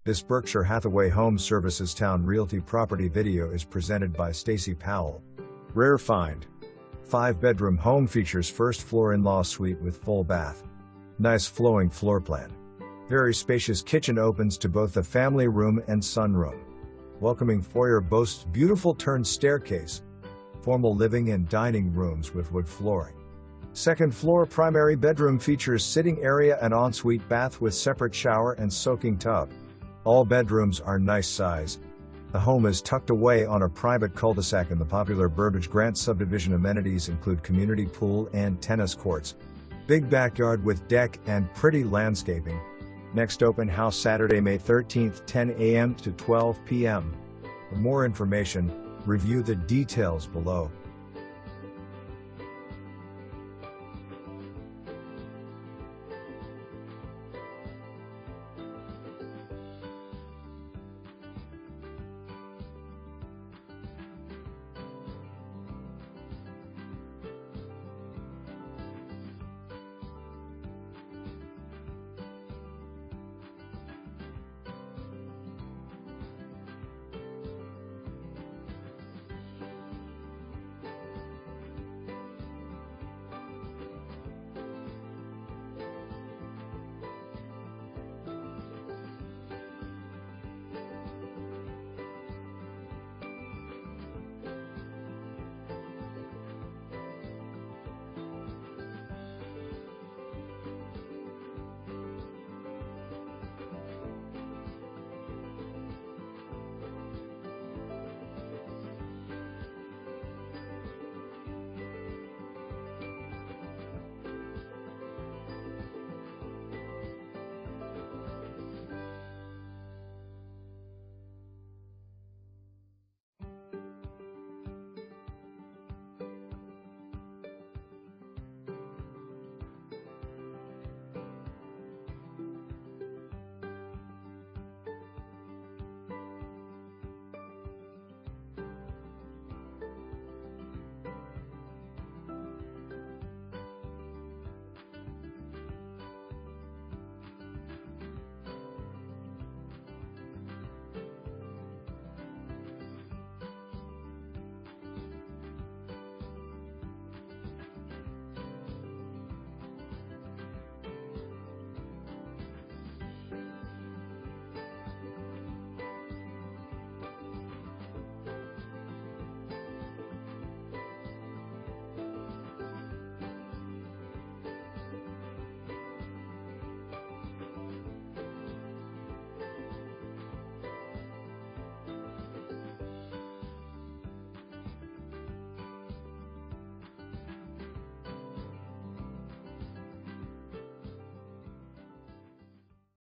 This Berkshire Hathaway Home Services Towne Realty property video is presented by Stacy Powell. Rare find. 5-bedroom home features first floor in-law suite with full bath. Nice flowing floor plan. Very spacious kitchen opens to both the family room and sunroom. Welcoming foyer boasts beautiful turned staircase. Formal living and dining rooms with wood flooring. Second floor primary bedroom features sitting area and ensuite bath with separate shower and soaking tub. All bedrooms are nice size. The home is tucked away on a private cul-de-sac, and the popular Burbage Grant subdivision amenities include community pool and tennis courts. Big backyard with deck and pretty landscaping. Next open house Saturday, May 13th, 10 a.m. to 12 p.m. For more information, review the details below.